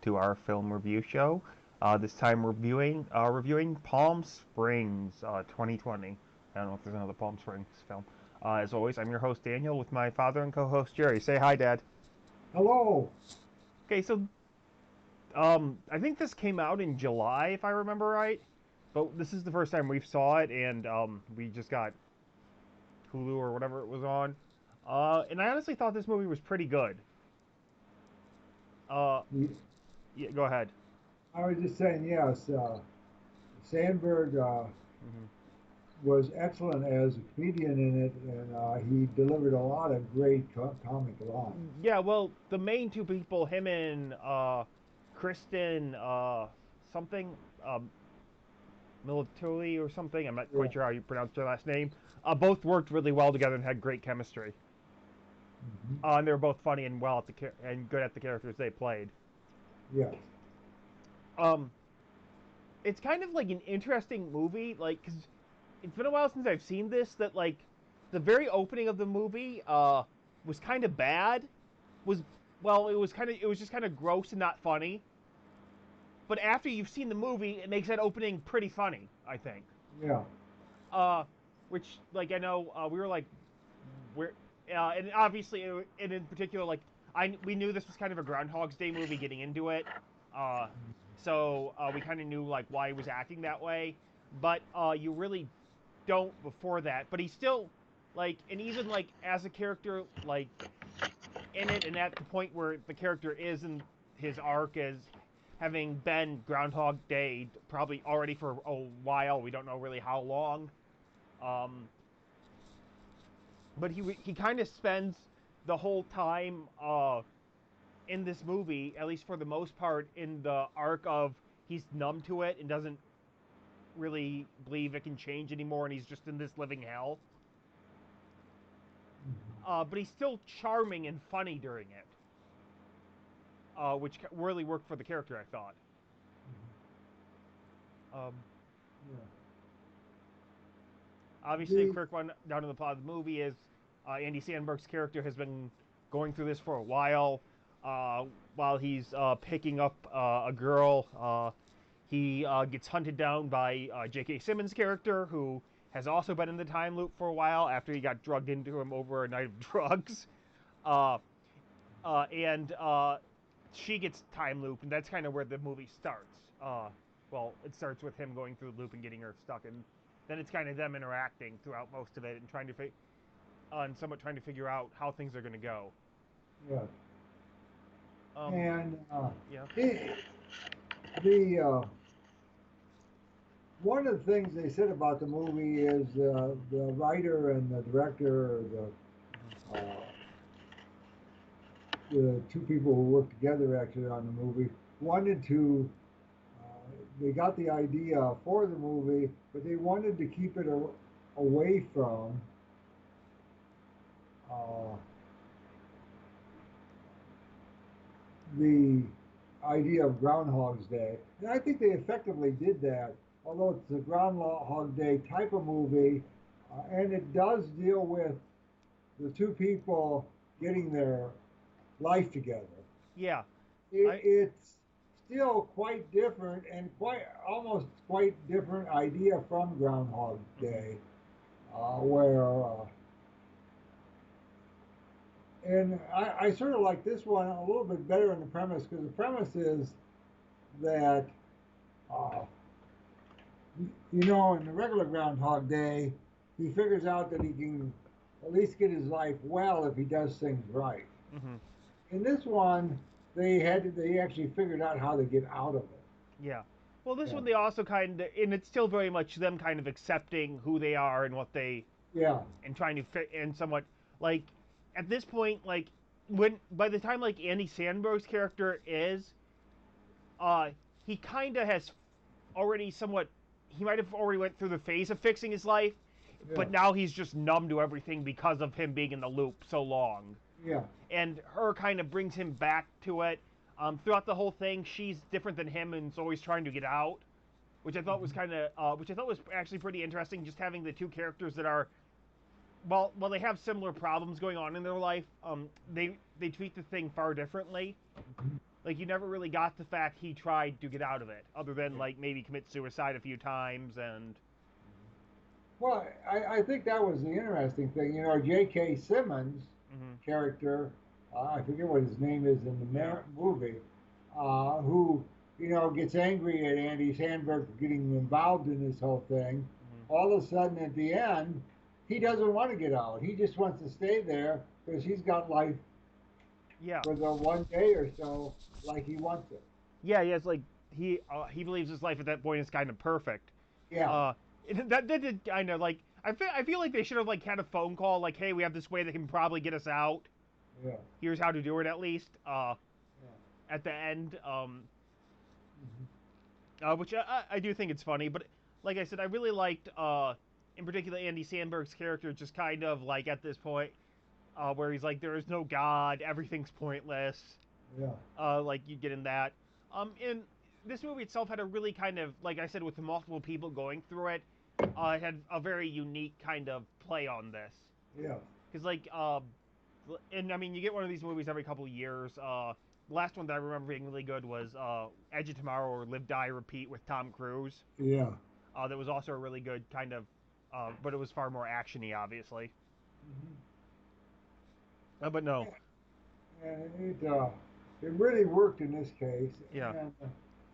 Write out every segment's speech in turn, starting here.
to our film review show. This time reviewing Palm Springs 2020. I don't know if there's another Palm Springs film. As always, I'm your host Daniel with my father and co-host Jerry. Say hi, Dad. Hello. Okay, so I think this came out in July, if I remember right. But this is the first time we saw it, and we just got Hulu or whatever it was on. And I honestly thought this movie was pretty good. Uh, yeah, go ahead. I was just saying, yes, Sandberg Hmm. was excellent as a comedian in it, and he delivered a lot of great comic lines. Yeah, well, the main two people, him and Kristen something, Military or something. I'm not quite Yeah. sure how you pronounce their last name. Both worked really well together and had great chemistry. Hmm. And they were both funny and and good at the characters they played. Yes. Um, it's kind of like an interesting movie, like because it's been a while since I've seen this. That like the very opening of the movie was kind of bad. Was well, it was just kind of gross and not funny. But after you've seen the movie, it makes that opening pretty funny, I think. Yeah. Uh, which like I know we were like we're and obviously and in particular like I we knew this was kind of a Groundhog's Day movie getting into it. Uh, so we kind of knew like why he was acting that way, but you really don't before that. But he's still like, and even like as a character like in it, and at the point where the character is in his arc as having been Groundhog Day probably already for a while. We don't know really how long. Um, but he kind of spends the whole time in this movie, at least for the most part, in the arc of he's numb to it and doesn't really believe it can change anymore, and he's just in this living hell. Mhm. But he's still charming and funny during it, which really worked for the character, I thought. Um, Yeah. Obviously, a The quick run down to the plot of the movie is Andy Sandberg's character has been going through this for a while. Uh, while he's picking up a girl, he gets hunted down by J.K. Simmons' character, who has also been in the time loop for a while after he got drugged into him over a night of drugs. Uh, and she gets time looped, and that's kind of where the movie starts. Well, it starts with him going through the loop and getting her stuck, and then it's kind of them interacting throughout most of it and and somewhat trying to figure out how things are going to go. yeah. Um, And yeah. the the one of the things they said about the movie is the writer and the director, Hmm. uh, the two people who worked together actually on the movie, wanted to. They got the idea for the movie, but they wanted to keep it away from uh, the idea of Groundhog's Day. And I think they effectively did that, although it's a Groundhog Day type of movie, and it does deal with the two people getting their life together. Yeah. I. It's still quite different and quite almost quite different idea from Groundhog Hmm. Day, where and I sort of like this one a little bit better in the premise because the premise is that uh, in the regular Groundhog Day, he figures out that he can at least get his life well if he does things right. Hmm. In this one, they actually figured out how to get out of it. Yeah. Well, this Yeah, one they also kind of, and it's still very much them kind of accepting who they are and what they yeah, and trying to fit and somewhat like at this point like when by the time like Andy Sandberg's character is uh he kind of has already somewhat he might have already went through the phase of fixing his life, yeah, but now he's just numb to everything because of him being in the loop so long, yeah. and her kind of brings him back to it. Throughout the whole thing she's different than him and is always trying to get out, Mhm. which I thought was actually pretty interesting, just having the two characters that are well, they have similar problems going on in their life. They treat the thing far differently. like you never really got the fact he tried to get out of it, other than Yeah. like maybe commit suicide a few times and. Well, I think that was the interesting thing. You know, J.K. Simmons Hmm. character, I forget what his name is in the Yeah. movie, who, you know, gets angry at Andy Sandberg for getting involved in this whole thing. Hmm. All of a sudden, at the end, he doesn't want to get out. He just wants to stay there because he's got life Yeah. for the one day or so like he wants it. Yeah. Yeah. It's like he believes his life at that point is kind of perfect. Yeah, Uh, that did kind of like I feel like they should have like had a phone call like, hey, we have this way that can probably get us out. yeah, Here's how to do it at least. yeah. At the end. Mhm. Which I do think it's funny, but like I said, I really liked in particular Andy Sandberg's character just kind of like at this point where he's like, there is no God, everything's pointless. Yeah, Like you get in that. And this movie itself had a really kind of, like I said, with multiple people going through it, it had a very unique kind of play on this. yeah. Because like, and I mean, you get one of these movies every couple of years. The last one that I remember being really good was Edge of Tomorrow or Live Die Repeat with Tom Cruise. Yeah. That was also a really good kind of, but it was far more actiony, obviously. Mhm. But no, And it really worked in this case. yeah. And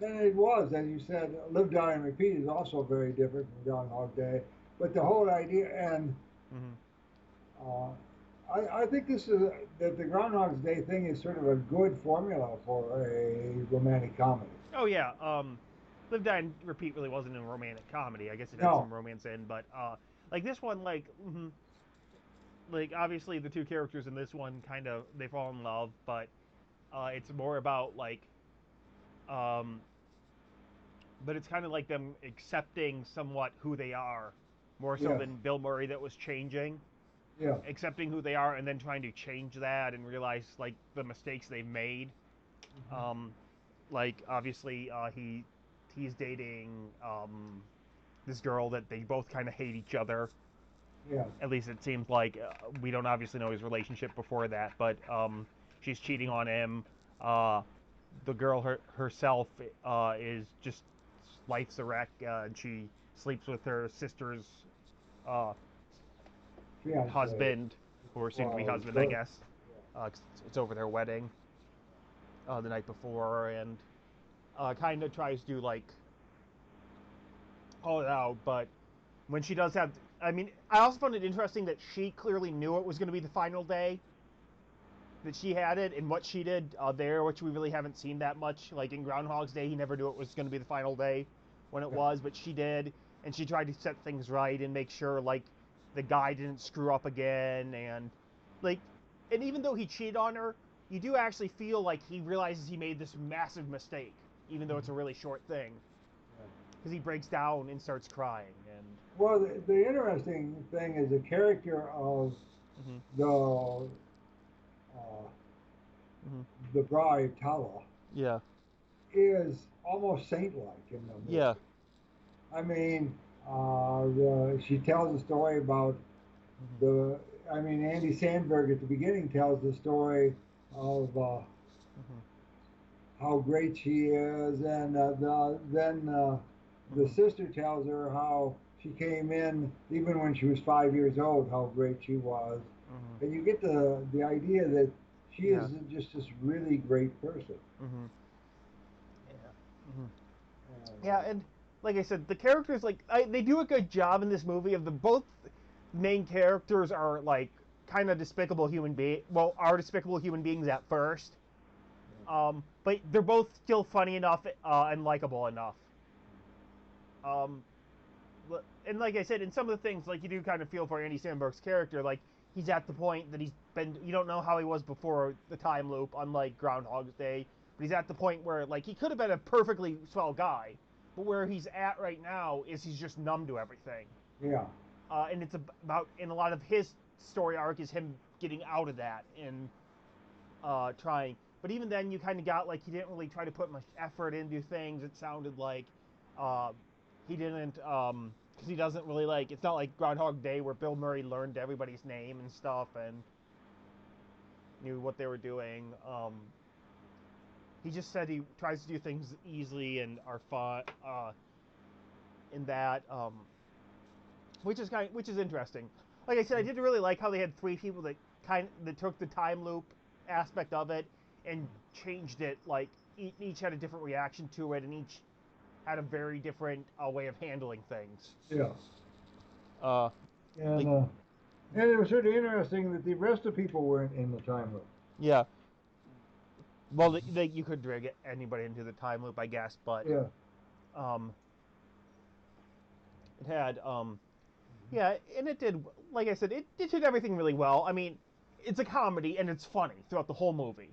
then it was, as you said, Live, Die, and Repeat is also very different from Groundhog Day. But the whole idea, and Hmm. uh, I think this is that the Groundhog Day thing is sort of a good formula for a romantic comedy. Oh yeah. Live Die and Repeat really wasn't a romantic comedy. I guess it had No, some romance in, but like this one, like obviously the two characters in this one kind of they fall in love, but it's more about like um, but it's kind of like them accepting somewhat who they are, more so yes, than Bill Murray that was changing, yeah, accepting who they are and then trying to change that and realize like the mistakes they've made. hmm, Um, like obviously he's dating this girl that they both kind of hate each other. yeah, At least it seems like we don't obviously know his relationship before that, but she's cheating on him. Uh, the girl herself is just life's a wreck, and she sleeps with her sister's uh, fiance, husband, or soon to be well, husband, I good, guess. 'Cause it's over their wedding the night before, and kind of tries to like call it out, but when she does have, I mean, I also found it interesting that she clearly knew it was going to be the final day, that she had it, and what she did there, which we really haven't seen that much. Like in Groundhog's Day, he never knew it was going to be the final day when it yeah, was, but she did, and she tried to set things right and make sure like the guy didn't screw up again, and like, and even though he cheated on her, you do actually feel like he realizes he made this massive mistake, even though it's a really short thing, yeah. because he breaks down and starts crying, and Well, the interesting thing is the character of hmm the uh, hmm the bride Tala yeah, is almost saint-like in the yeah, movie. I mean, she tells a story about hmm the. I mean, Andy Sandberg at the beginning tells the story of hmm how great she is, and then the hmm sister tells her how she came in even when she was 5 years old, how great she was, hmm and you get the idea that she is yeah, just this really great person. hmm yeah. Hmm. And Yeah, and like I said, the characters like they do a good job in this movie of the both main characters are like kind of despicable are despicable human beings at first, but they're both still funny enough and likable enough. Um, and like I said, in some of the things, like you do kind of feel for Andy Samberg's character, like he's at the point that you don't know how he was before the time loop, unlike Groundhog's Day, but he's at the point where like he could have been a perfectly swell guy, but where he's at right now is he's just numb to everything, yeah, and it's about in a lot of his story arc is him getting out of that and trying. But even then, you kind of got like he didn't really try to put much effort into things. It sounded like uh, he didn't, because he doesn't really like. It's not like Groundhog Day where Bill Murray learned everybody's name and stuff and knew what they were doing. he just said he tries to do things easily and are fun. In that, which is interesting. Like I said, I did really like how they had three people that took the time loop aspect of it and changed it. Like each had a different reaction to it, and each had a very different way of handling things. Yeah. Uh, And like and it was sort of interesting that the rest of the people weren't in the time loop. yeah. Well, you could drag anybody into the time loop, I guess, but Yeah. um, it had yeah, and it did. Like I said, it did everything really well. I mean, it's a comedy and it's funny throughout the whole movie.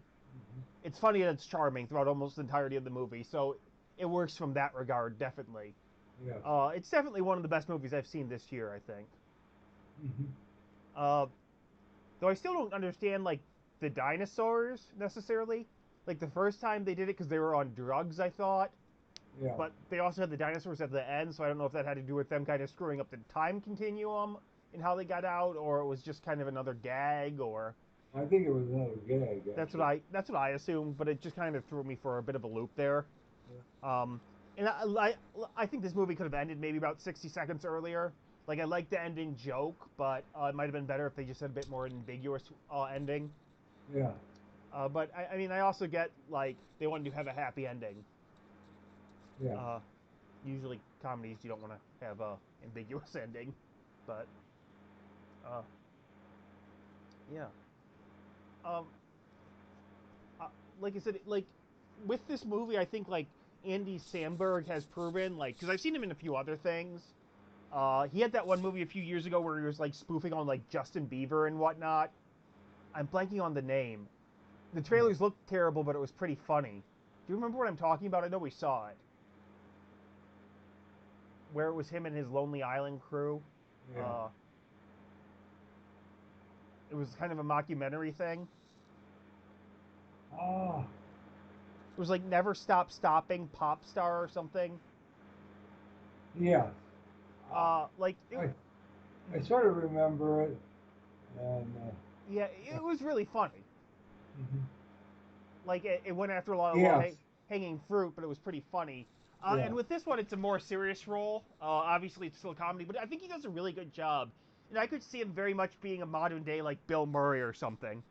It's funny and it's charming throughout almost the entirety of the movie, so it works from that regard, definitely. Yeah. It's definitely one of the best movies I've seen this year, I think. Hmm. Uh, though I still don't understand like the dinosaurs necessarily. Like the first time they did it because they were on drugs, I thought. Yeah. But they also had the dinosaurs at the end, so I don't know if that had to do with them kind of screwing up the time continuum and how they got out, or it was just kind of another gag, or I think it was another gag. Actually. that's what I assumed. But it just kind of threw me for a bit of a loop there. Yeah. Um, and I think this movie could have ended maybe about 60 seconds earlier. Like I like the ending joke, but it might have been better if they just had a bit more ambiguous ending. Yeah. But I mean, I also get like they wanted to have a happy ending. Yeah. Uh, Usually comedies you don't want to have a ambiguous ending, but uh, yeah. Um, uh, like I said, like with this movie, I think like Andy Samberg has proven like because I've seen him in a few other things. He had that one movie a few years ago where he was like spoofing on like Justin Bieber and whatnot. I'm blanking on the name. The trailers looked terrible, but it was pretty funny. Do you remember what I'm talking about? I know we saw it. Where it was him and his Lonely Island crew. Yeah. Uh, it was kind of a mockumentary thing. Ah. It was like Never Stop Stopping Pop Star or something. Yeah. Like it, I sort of remember it, and yeah, it was really funny. mhm. Like it went after a lot of Yes. hanging fruit, but it was pretty funny. Yeah. And with this one, it's a more serious role. Obviously, it's still a comedy, but I think he does a really good job. And I could see him very much being a modern day like Bill Murray or something.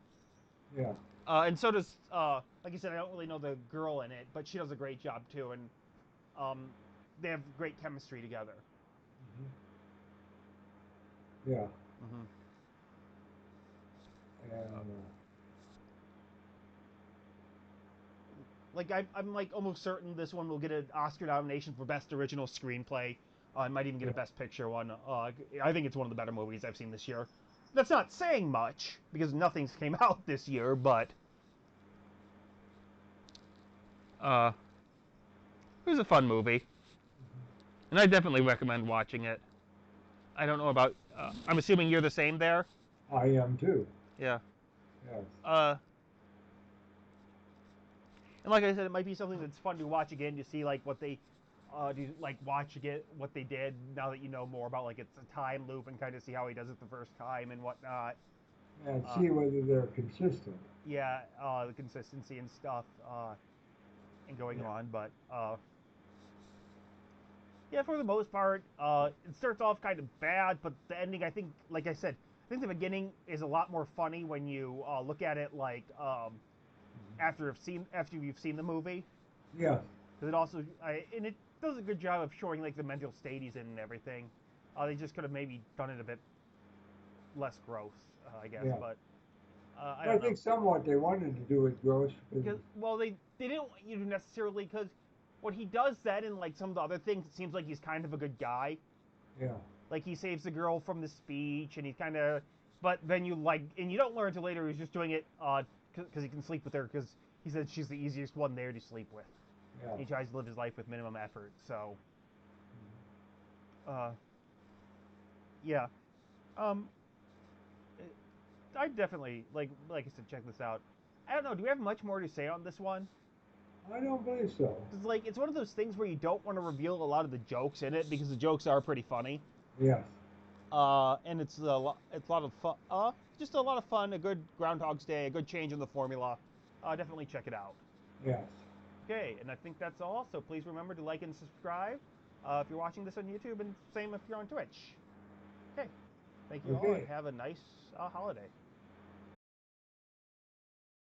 Yeah. And so does, like I said, I don't really know the girl in it, but she does a great job too. And um, they have great chemistry together. Hmm. Yeah. Mm-hmm. And Like I'm like almost certain this one will get an Oscar nomination for Best Original Screenplay. It might even get yeah. a Best Picture one. I think it's one of the better movies I've seen this year. That's not saying much because nothing's came out this year, but uh, it was a fun movie, and I definitely recommend watching it. I don't know about. I'm assuming you're the same there. I am too. Yeah. Yes. Uh, and like I said, it might be something that's fun to watch again to see like what they do, like watch again what they did now that you know more about like it's a time loop and kind of see how he does it the first time and whatnot. And Uh, see whether they're consistent. yeah, the consistency and stuff and going Yeah. on, but yeah, for the most part, it starts off kind of bad, but the ending, I think, like I said, I think the beginning is a lot more funny when you look at it like after you've seen the movie. Yes. Because it also and it does a good job of showing like the mental state he's in and everything. They just could have maybe done it a bit less gross, I guess, Yeah. but I But I don't know. think somewhat they wanted to do it gross because Because well, they didn't want you to necessarily because what he does then in like some of the other things, it seems like he's kind of a good guy. yeah. Like he saves the girl from the speech, and he's kind of, but then you like, and you don't learn until later he's just doing it because he can sleep with her because he said she's the easiest one there to sleep with. Yeah. He tries to live his life with minimum effort. So, uh, yeah, um, I definitely like I said, check this out. I don't know. Do we have much more to say on this one? I don't believe so. It's like it's one of those things where you don't want to reveal a lot of the jokes in it because the jokes are pretty funny. Yes. And it's a lot of fun. Just a lot of fun. A good Groundhog's Day. A good change in the formula. Definitely check it out. Yes. Okay, and I think that's all. So please remember to like and subscribe if you're watching this on YouTube, and same if you're on Twitch. Okay, thank you all, and Okay. have a nice holiday.